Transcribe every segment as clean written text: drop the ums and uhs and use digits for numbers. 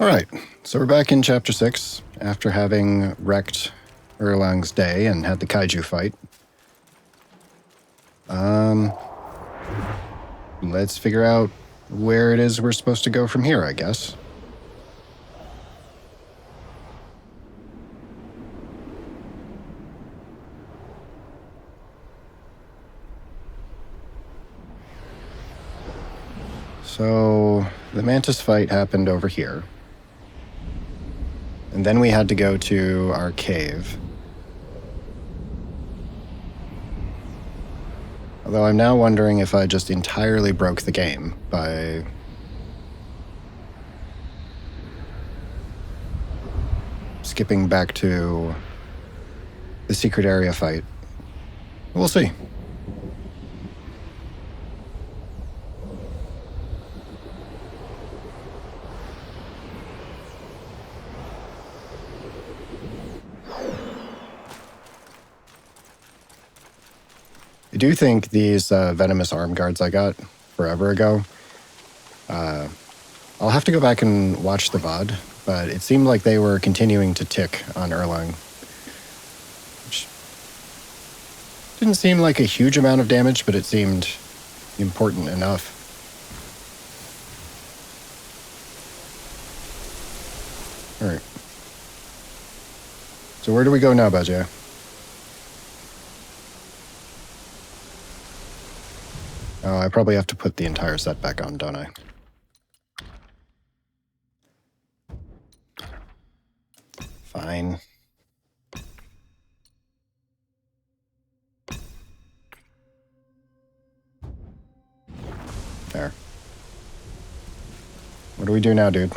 Alright, so we're back in Chapter 6, after having wrecked Erlang's day and had the kaiju fight. Let's figure out where it is we're supposed to go from here, I guess. So, the Mantis fight happened over here. And then we had to go to our cave. Although I'm now wondering if I just entirely broke the game by skipping back to the secret area fight. We'll see. I do think these venomous arm guards I got forever ago, I'll have to go back and watch the VOD, but it seemed like they were continuing to tick on Erlang. Which didn't seem like a huge amount of damage, but it seemed important enough. Alright. So where do we go now, Bajia? Oh, I probably have to put the entire set back on, don't I? Fine. There. What do we do now, dude?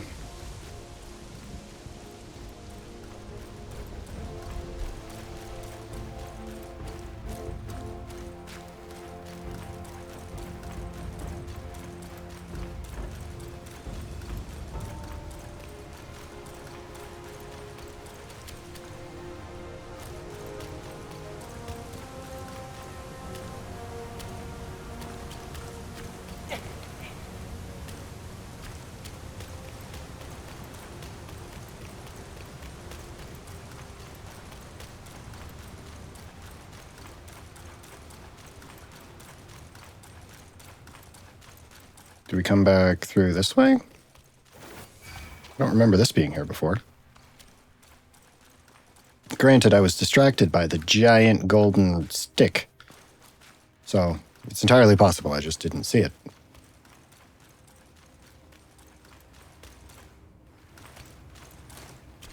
Do we come back through this way? I don't remember this being here before. Granted, I was distracted by the giant golden stick. So, it's entirely possible I just didn't see it.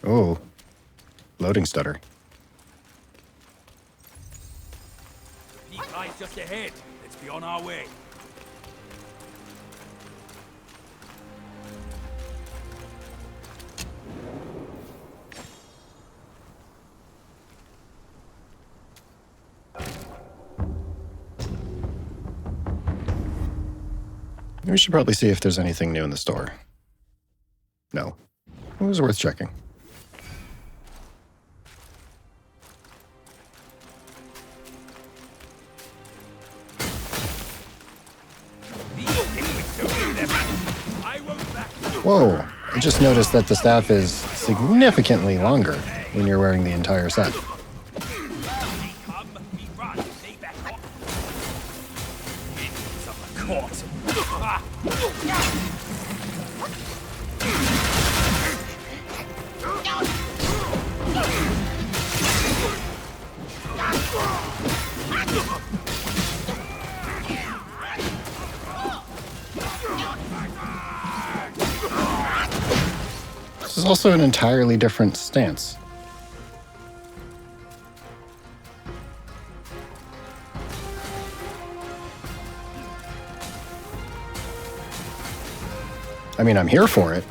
Oh, loading stutter. Peak lies just ahead. Let's be on our way. We should probably see if there's anything new in the store. No. It was worth checking. Whoa, I just noticed that the staff is significantly longer when you're wearing the entire set. This is also an entirely different stance. I mean, I'm here for it.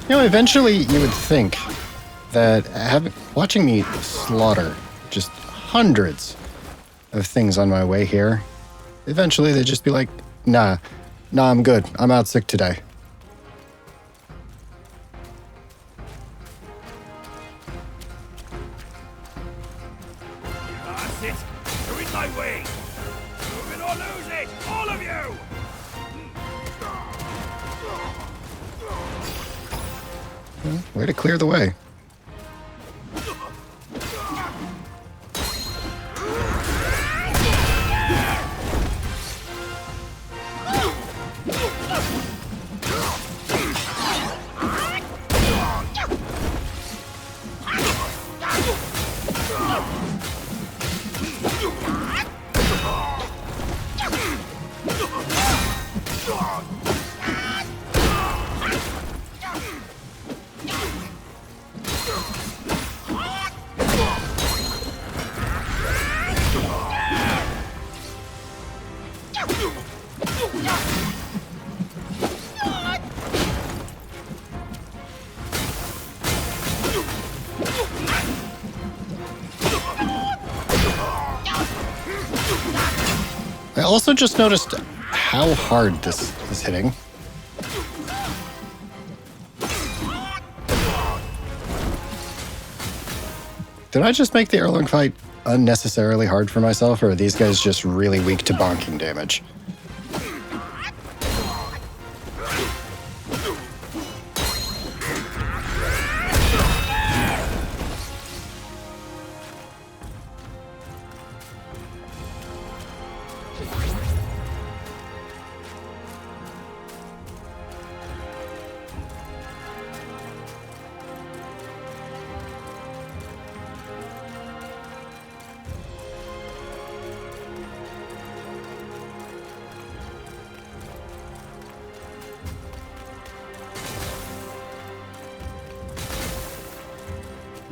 Eventually you would think that watching me slaughter just hundreds of things on my way here, eventually they'd just be like, nah, I'm good. I'm out sick today. That's it. You're in my way. Move it or lose it, all of you. Way to clear the way. I also just noticed how hard this is hitting. Did I just make the Erlang fight unnecessarily hard for myself, or are these guys just really weak to bonking damage?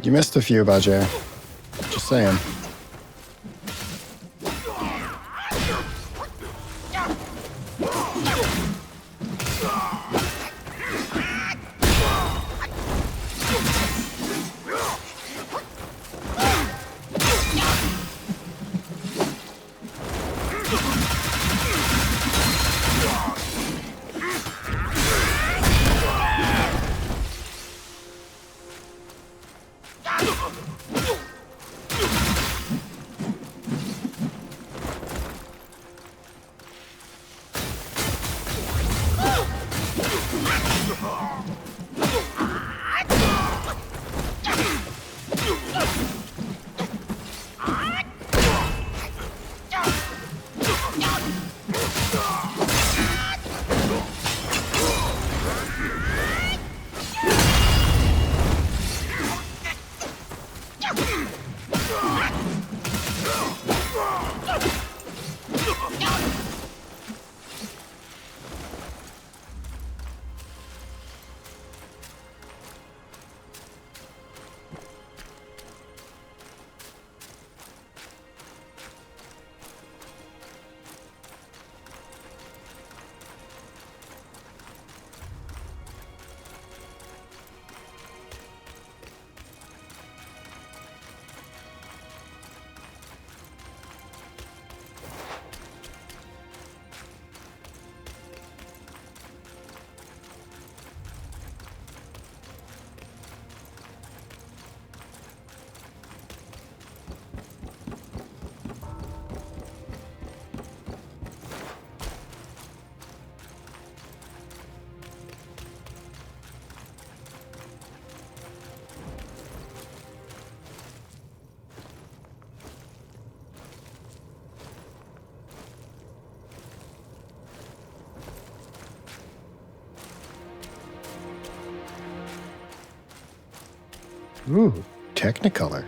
You missed a few, Bajir. Just saying. Ooh, Technicolor.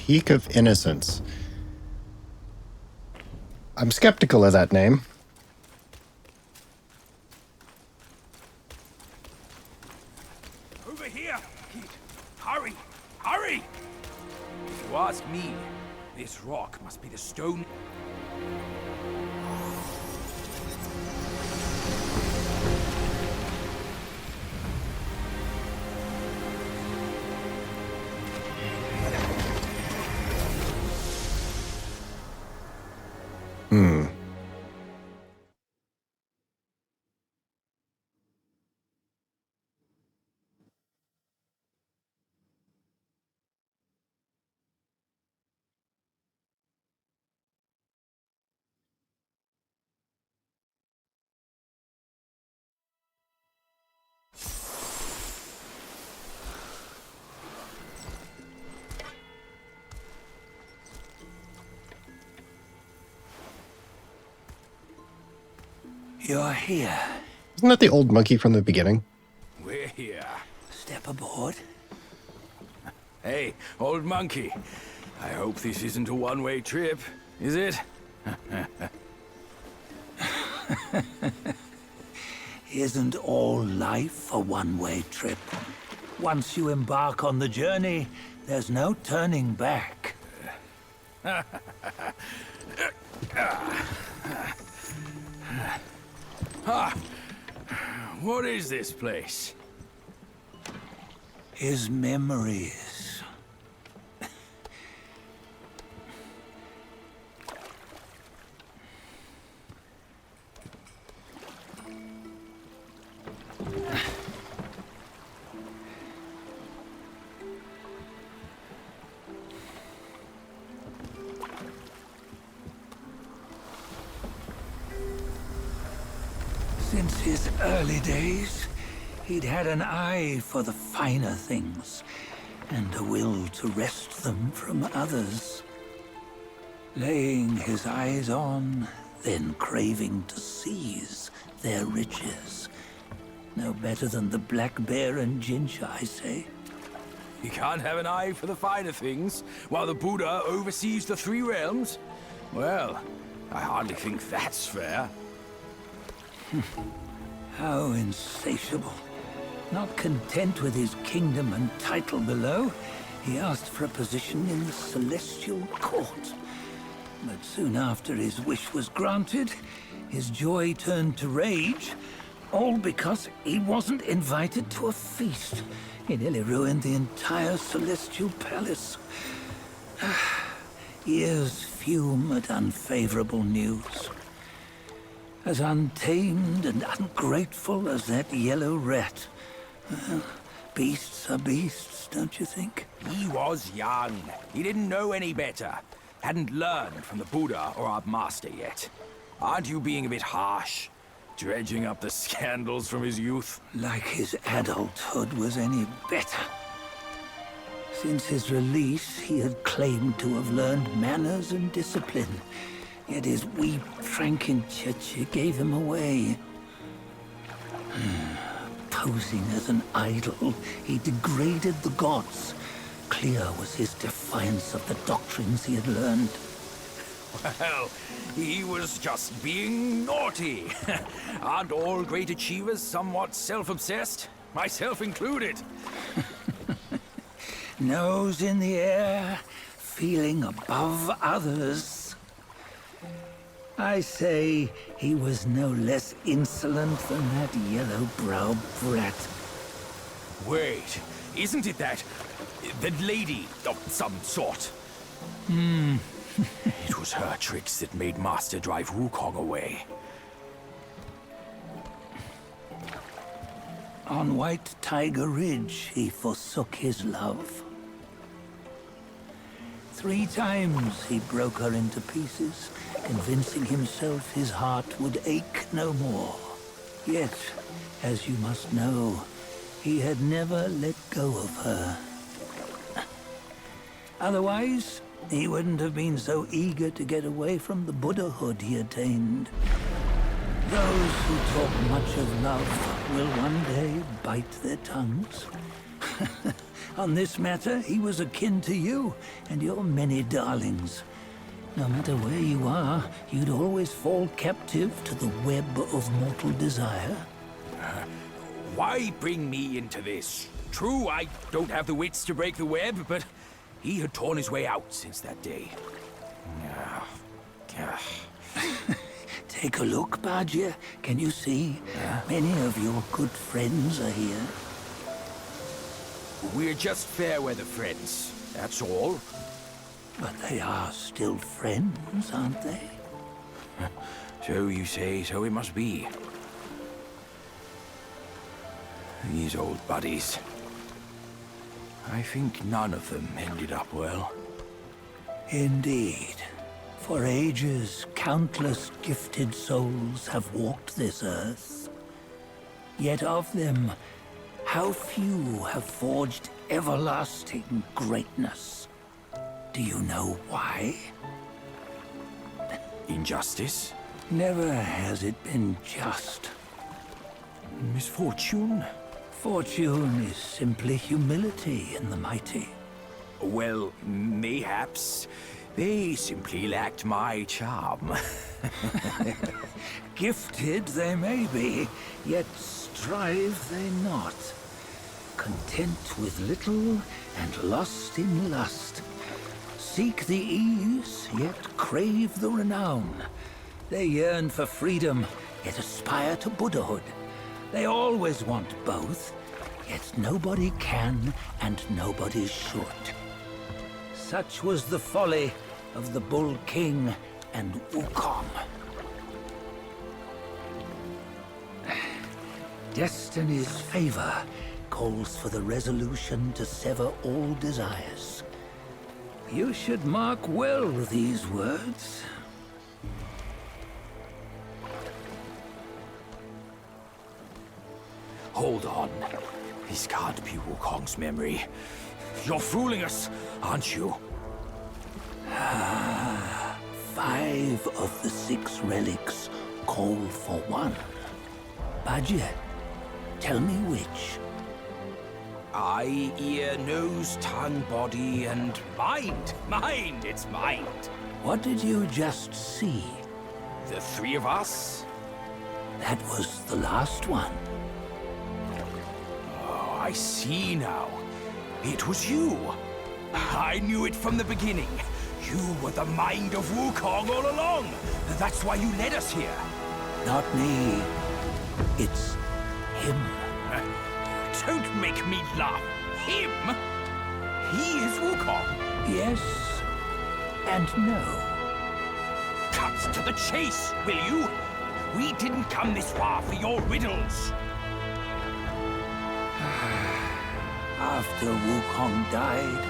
Peak of Innocence. I'm skeptical of that name. Over here! Kid, hurry! Hurry! If you ask me, this rock must be the stone. You're here. Isn't that the old monkey from the beginning? We're here. Step aboard. Hey, old monkey. I hope this isn't a one-way trip, is it? Isn't all life a one-way trip? Once you embark on the journey, there's no turning back. What is this place? His memories. Since his early days, he'd had an eye for the finer things, and a will to wrest them from others. Laying his eyes on, then craving to seize their riches. No better than the black bear and ginger, I say. You can't have an eye for the finer things, while the Buddha oversees the three realms? Well, I hardly think that's fair. How insatiable. Not content with his kingdom and title below, he asked for a position in the celestial court. But soon after his wish was granted, his joy turned to rage, all because he wasn't invited to a feast. He nearly ruined the entire celestial palace. Ears fume at unfavorable news. As untamed and ungrateful as that yellow rat. Beasts are beasts, don't you think? He was young. He didn't know any better. Hadn't learned from the Buddha or our master yet. Aren't you being a bit harsh? Dredging up the scandals from his youth? Like his adulthood was any better. Since his release, he had claimed to have learned manners and discipline. Yet his weak Frankenchurch gave him away. Posing as an idol, he degraded the gods. Clear was his defiance of the doctrines he had learned. Well, he was just being naughty. Aren't all great achievers somewhat self-obsessed? Myself included. Nose in the air, feeling above others. I say he was no less insolent than that yellow-browed brat. Wait, isn't it that lady of some sort? It was her tricks that made Master drive Wukong away. On White Tiger Ridge, he forsook his love. 3 times he broke her into pieces, convincing himself his heart would ache no more. Yet, as you must know, he had never let go of her. Otherwise, he wouldn't have been so eager to get away from the Buddhahood he attained. Those who talk much of love will one day bite their tongues. On this matter, he was akin to you and your many darlings. No matter where you are, you'd always fall captive to the web of mortal desire. Why bring me into this? True, I don't have the wits to break the web, but he had torn his way out since that day. Take a look, Badger. Can you see? Many of your good friends are here. We're just fair weather friends, that's all. But they are still friends, aren't they? So you say, so it must be. These old buddies. I think none of them ended up well. Indeed. For ages, countless gifted souls have walked this earth. Yet of them, how few have forged everlasting greatness? Do you know why? Injustice? Never has it been just. Misfortune? Fortune is simply humility in the mighty. Well, mayhaps. They simply lacked my charm. Gifted they may be, yet strive they not. Content with little and lost in lust. Seek the ease, yet crave the renown. They yearn for freedom, yet aspire to Buddhahood. They always want both, yet nobody can and nobody should. Such was the folly of the Bull King and Wukong. Destiny's favor calls for the resolution to sever all desires. You should mark well these words. Hold on. This can't be Wukong's memory. You're fooling us, aren't you? 5 of the 6 relics call for one. Badger, tell me which. Eye, ear, nose, tongue, body, and mind. Mind, it's mind. What did you just see? The 3 of us? That was the last one. Oh, I see now. It was you. I knew it from the beginning. You were the mind of Wukong all along. That's why you led us here. Not me. It's him. Don't make me laugh. Him? He is Wukong. Yes and no. Cut to the chase, will you? We didn't come this far for your riddles. After Wukong died,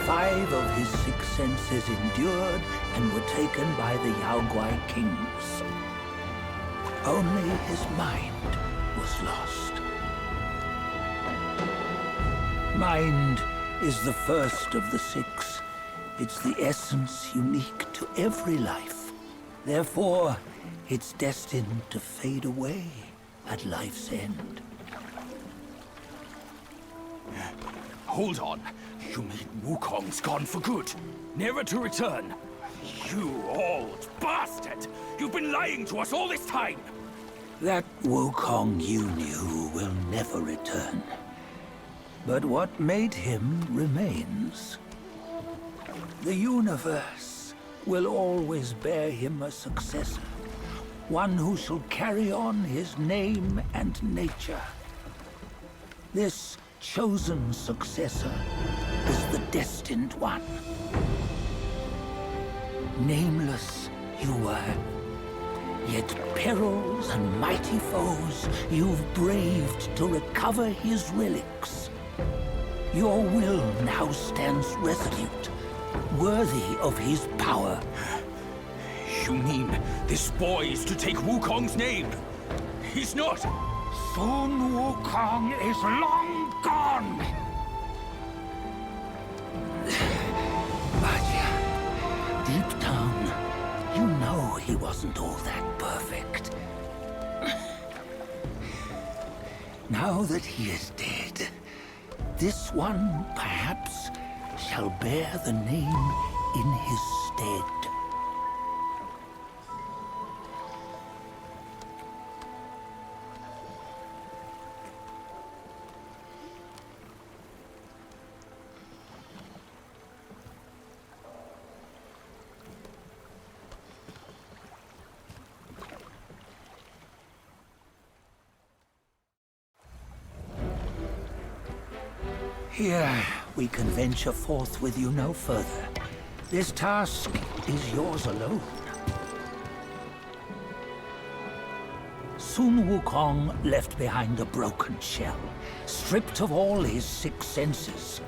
5 of his 6 senses endured and were taken by the Yaoguai kings. Only his mind was lost. Mind is the first of the 6. It's the essence unique to every life. Therefore, it's destined to fade away at life's end. Hold on. You mean Wukong's gone for good? Never to return? You old bastard! You've been lying to us all this time! That Wukong you knew will never return. But what made him remains. The universe will always bear him a successor. One who shall carry on his name and nature. This chosen successor is the Destined One. Nameless you were, yet perils and mighty foes you've braved to recover his relics. Your will now stands resolute, worthy of his power. You mean this boy is to take Wukong's name? He's not! Sun Wukong is long gone! But deep down, you know he wasn't all that perfect. Now that he is dead, this one, perhaps, shall bear the name in his stead. Here, we can venture forth with you no further. This task is yours alone. Soon Wukong left behind a broken shell, stripped of all his 6 senses.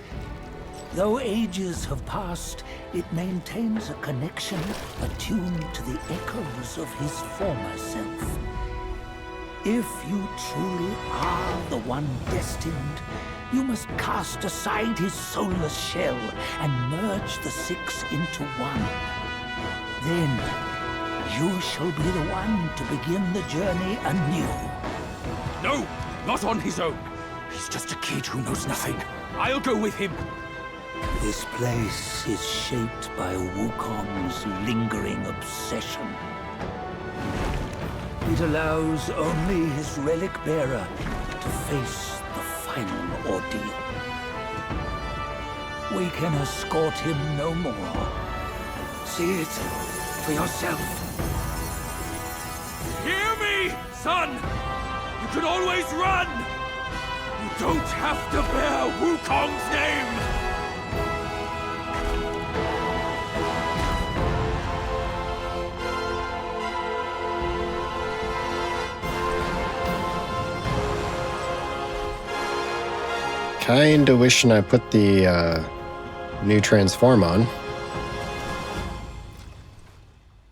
Though ages have passed, it maintains a connection attuned to the echoes of his former self. If you truly are the one destined, you must cast aside his soulless shell and merge the 6 into one. Then, you shall be the one to begin the journey anew. No, not on his own. He's just a kid who knows nothing. I'll go with him. This place is shaped by Wukong's lingering obsession. It allows only his relic bearer to face the final ordeal. We can escort him no more. See it for yourself. Hear me, son! You can always run! You don't have to bear Wukong's name! Kinda wishing I put the new transform on.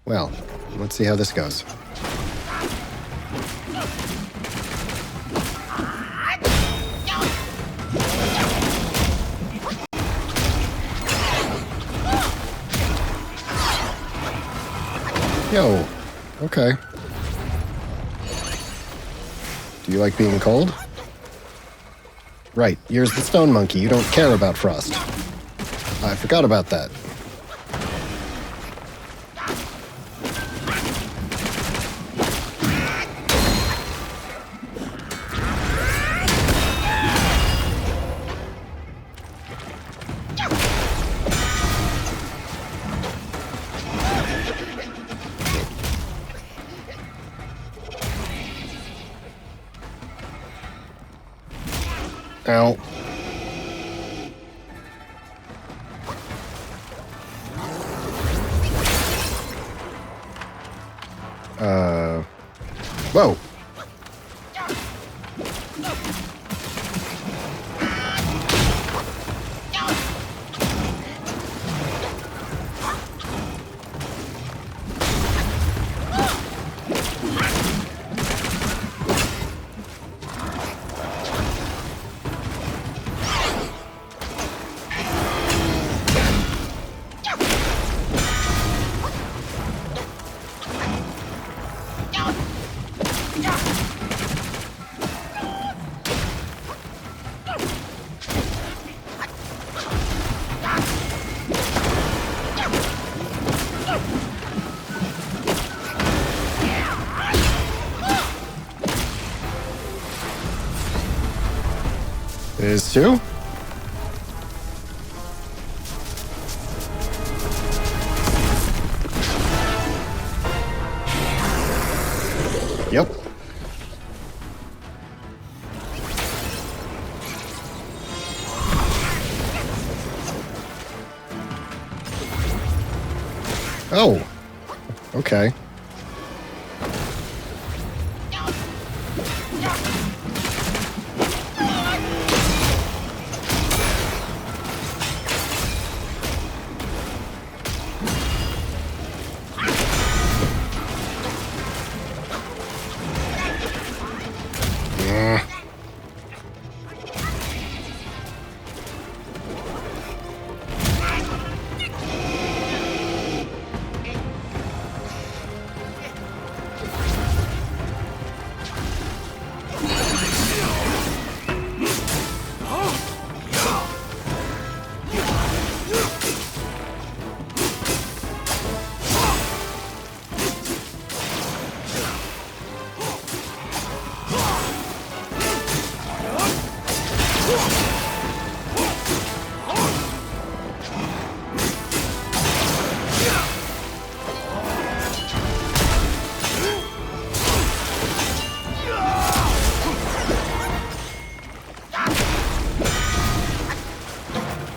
Well, let's see how this goes. Yo, okay. Do you like being cold? Right, you're the stone monkey. You don't care about frost. I forgot about that. Ow. Whoa. Is 2? Yep. Oh. Okay.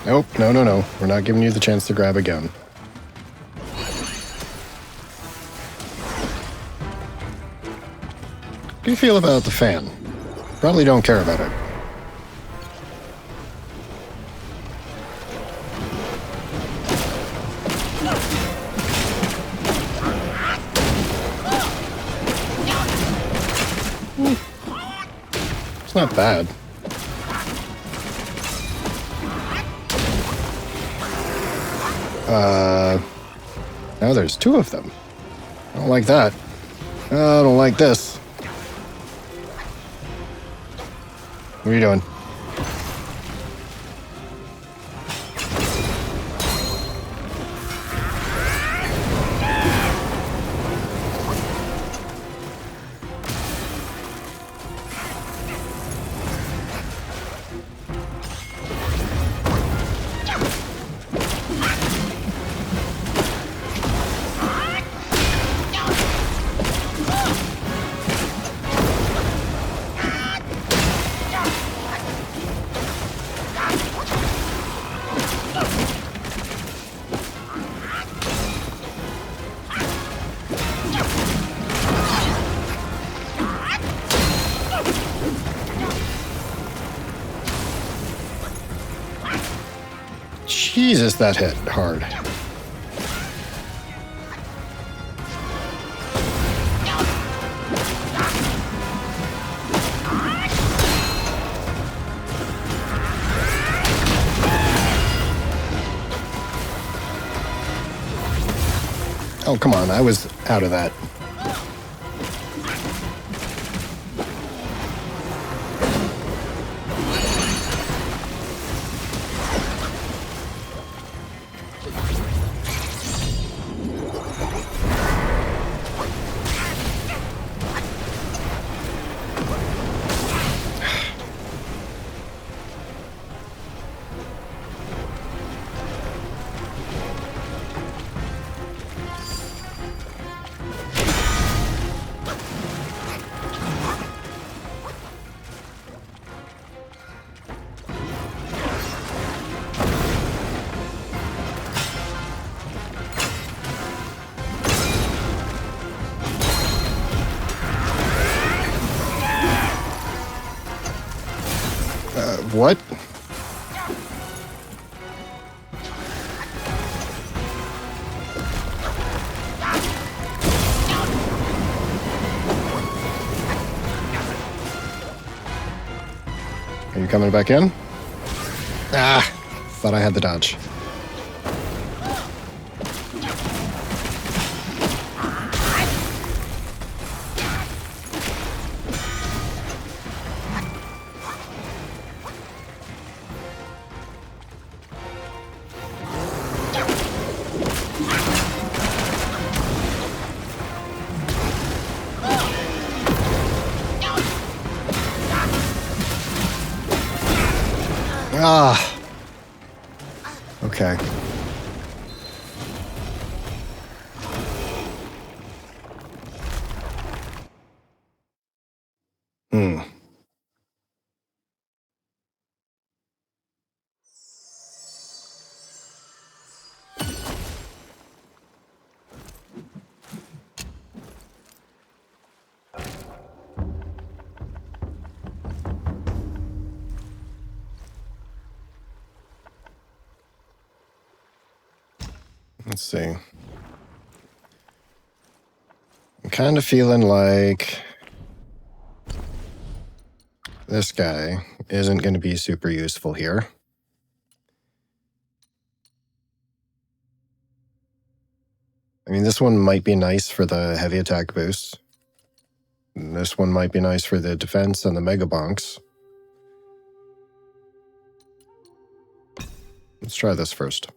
Nope, no, no, no. We're not giving you the chance to grab again. How do you feel about the fan? Probably don't care about it. It's not bad. Now there's two of them. I don't like that. I don't like this. What are you doing? Jesus, that hit hard. Oh, come on. I was out of that. What? Are you coming back in? Ah, thought I had the dodge. Ah. Okay. Hmm. Let's see. I'm kind of feeling like this guy isn't going to be super useful here. I mean, this one might be nice for the heavy attack boost. And this one might be nice for the defense and the mega bonks. Let's try this first.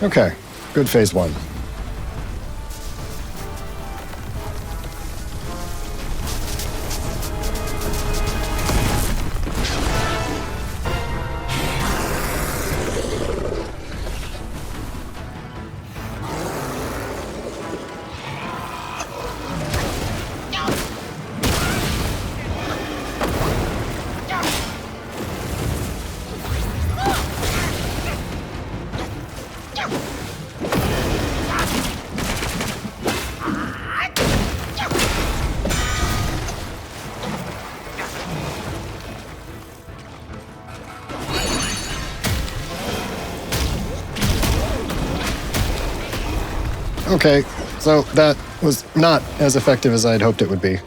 Okay, good phase one. Okay, so that was not as effective as I'd hoped it would be.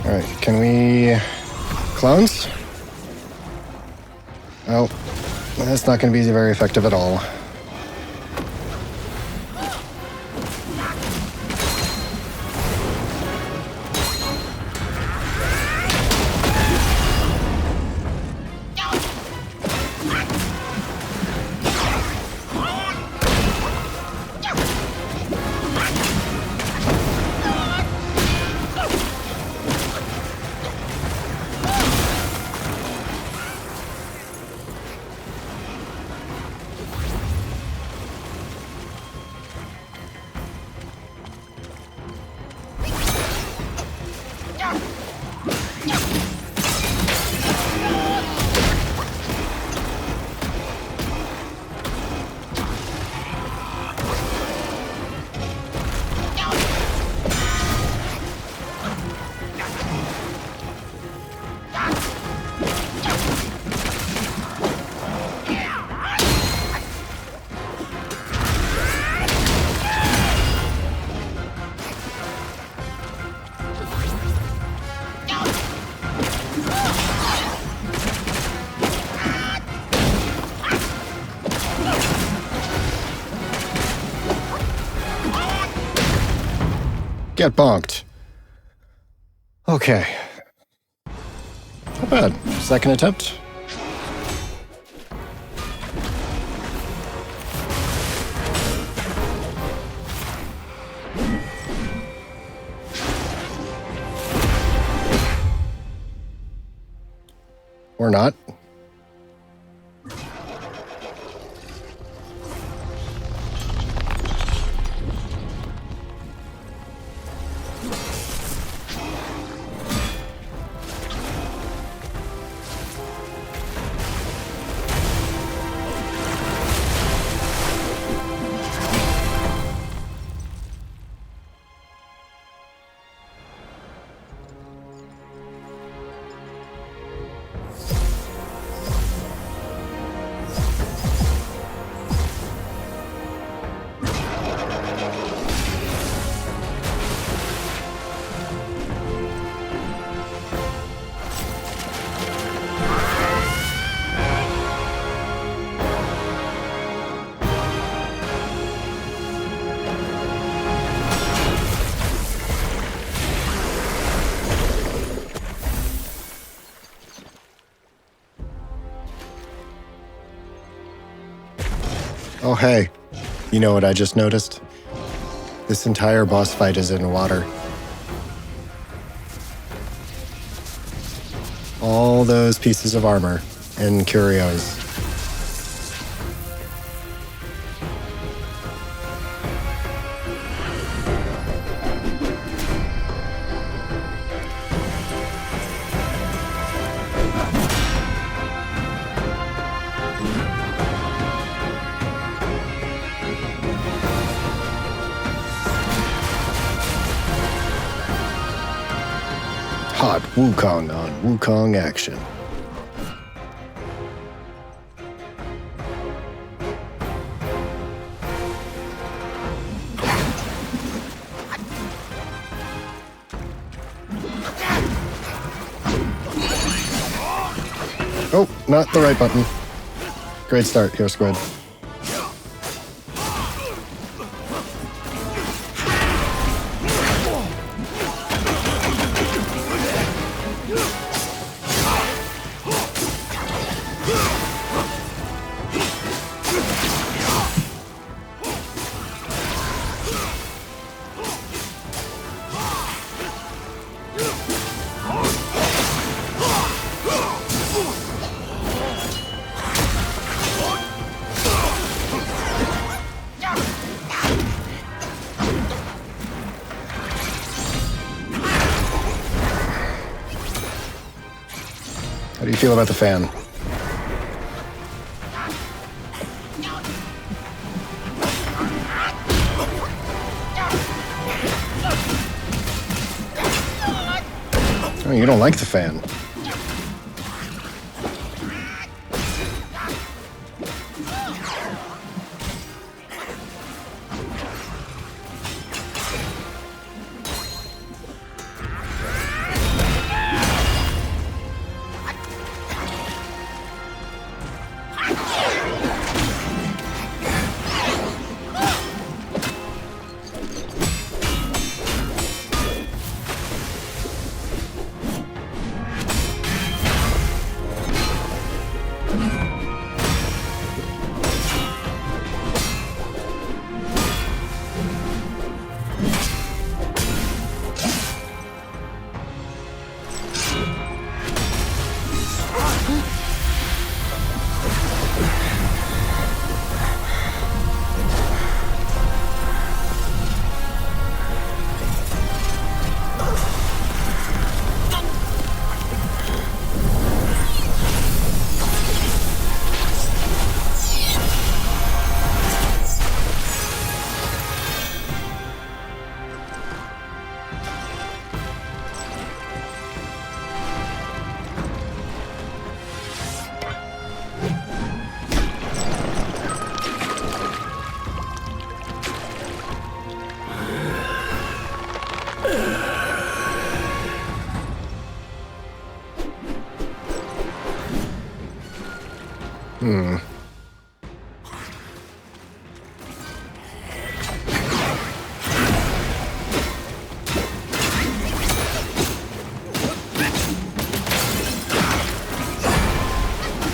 All right, can we... Clones? Oh, that's not going to be very effective at all. Get bonked. Okay. Not bad. Second attempt. Or not. Oh, hey. You know what I just noticed? This entire boss fight is in water. All those pieces of armor and curios. Wukong on Wukong action. Oh, not the right button. Great start here, Squid. How do you feel about the fan? Oh, you don't like the fan.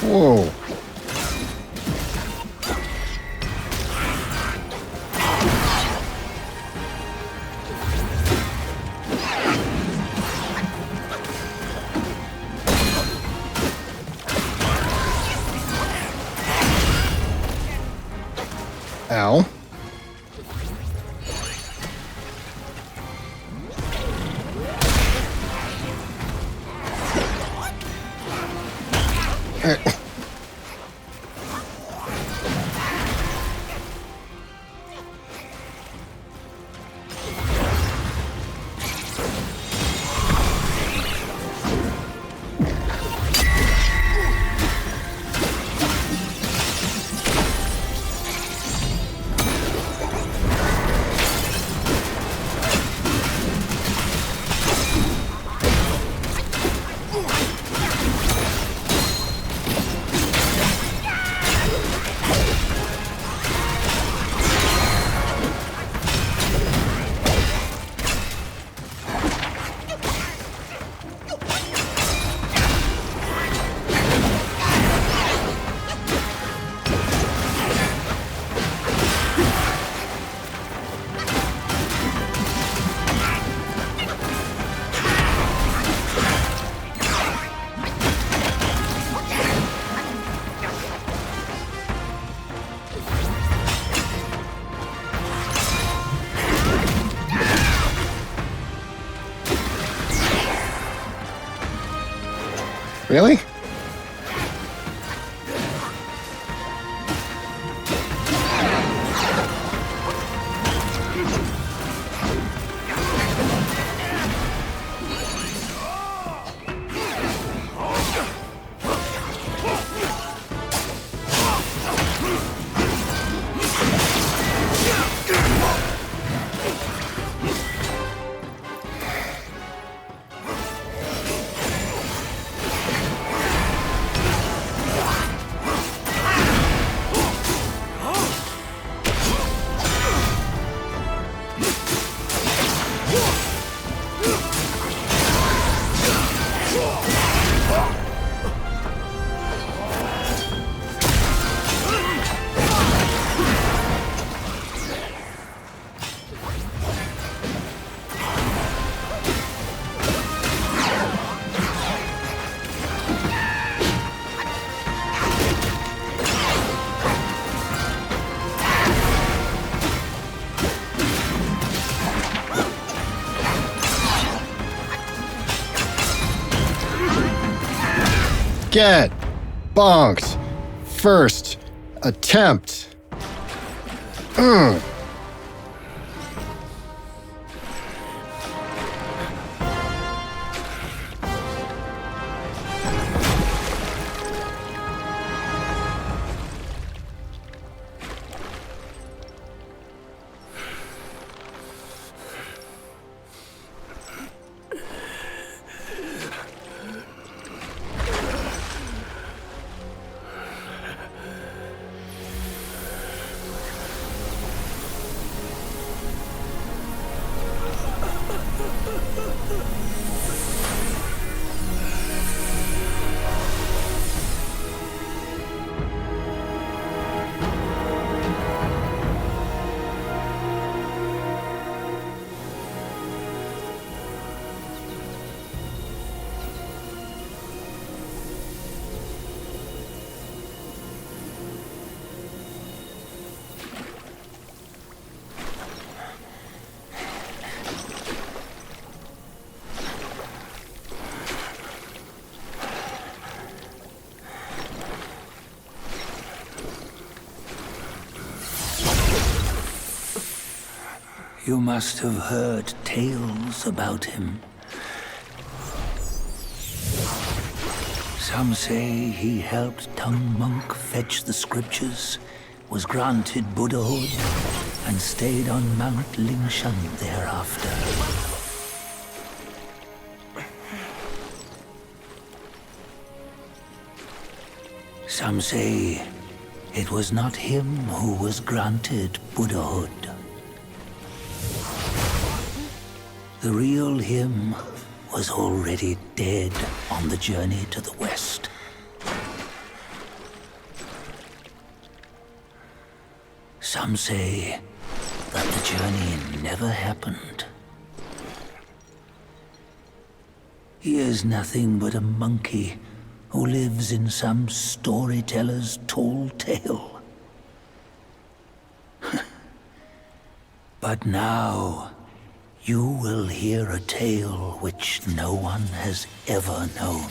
Whoa. Ow. Really? Get bonked. First attempt. You must have heard tales about him. Some say he helped Tung Monk fetch the scriptures, was granted Buddhahood, and stayed on Mount Lingshan thereafter. Some say it was not him who was granted Buddhahood. The real him was already dead on the journey to the west. Some say that the journey never happened. He is nothing but a monkey who lives in some storyteller's tall tale. But now, you will hear a tale which no one has ever known.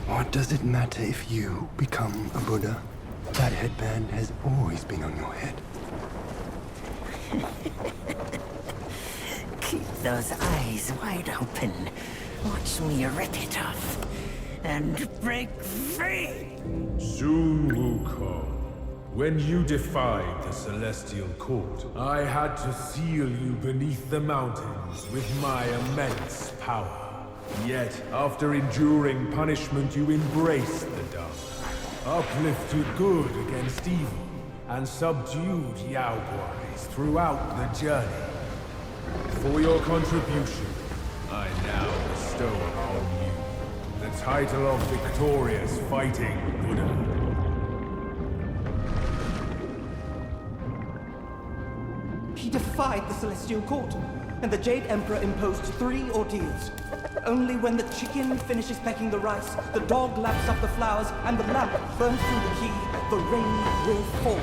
What does it matter if you become a Buddha? That headband has always been on your head. Keep those eyes wide open. Watch me rip it off. And break free! Sun Wukong, when you defied the Celestial Court, I had to seal you beneath the mountains with my immense power. Yet, after enduring punishment, you embraced the dark, uplifted good against evil, and subdued Yao Guais throughout the journey. For your contribution, I now bestow upon you the title of Victorious Fighting Buddha. He defied the Celestial Court, and the Jade Emperor imposed 3 ordeals. Only when the chicken finishes pecking the rice, the dog laps up the flowers, and the lamp burns through the key, the rain will fall.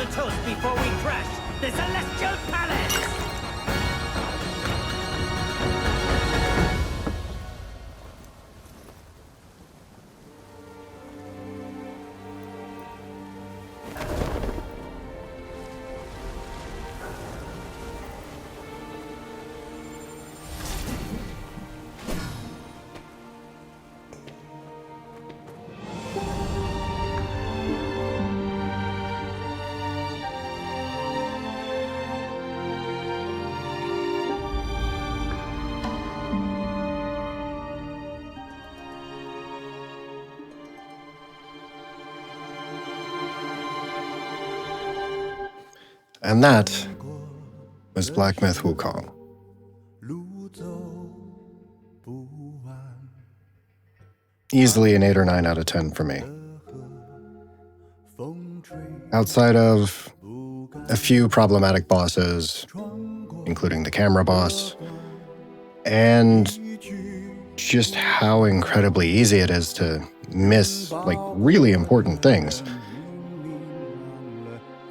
final toast before we crash the Celestial Palace! And that was Black Myth Wukong. Easily an 8 or 9 out of 10 for me. Outside of a few problematic bosses, including the camera boss, and just how incredibly easy it is to miss, like, really important things.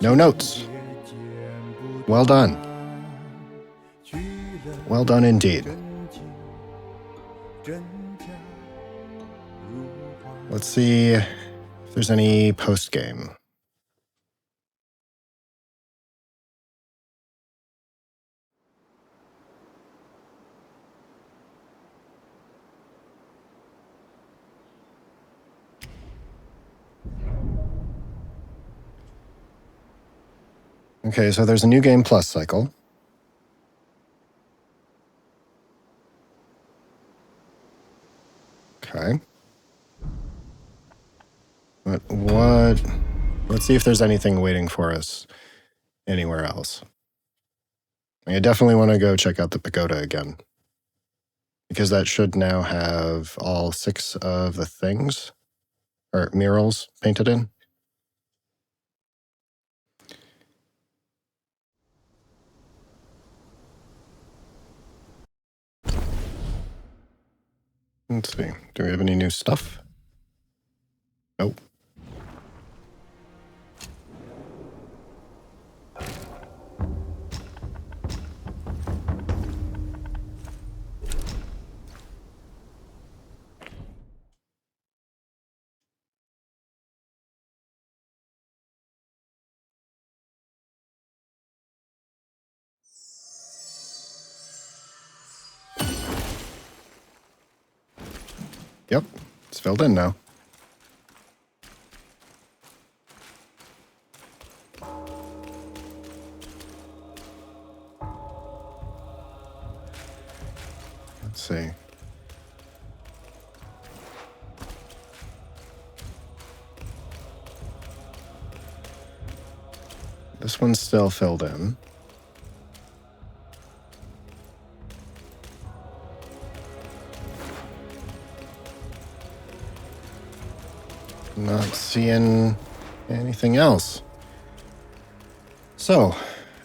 No notes. Well done. Well done indeed. Let's see if there's any post-game. Okay, so there's a new game plus cycle. Okay. But let's see if there's anything waiting for us anywhere else. I definitely want to go check out the pagoda again, because that should now have all 6 of the things, or murals, painted in. Let's see. Do we have any new stuff? Nope. Yep, it's filled in now. Let's see. This one's still filled in. Not seeing anything else. So,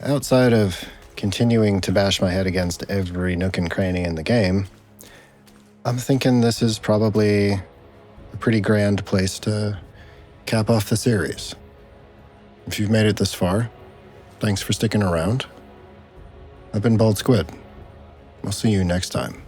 outside of continuing to bash my head against every nook and cranny in the game, I'm thinking this is probably a pretty grand place to cap off the series. If you've made it this far, thanks for sticking around. I've been BaldSquid. We'll see you next time.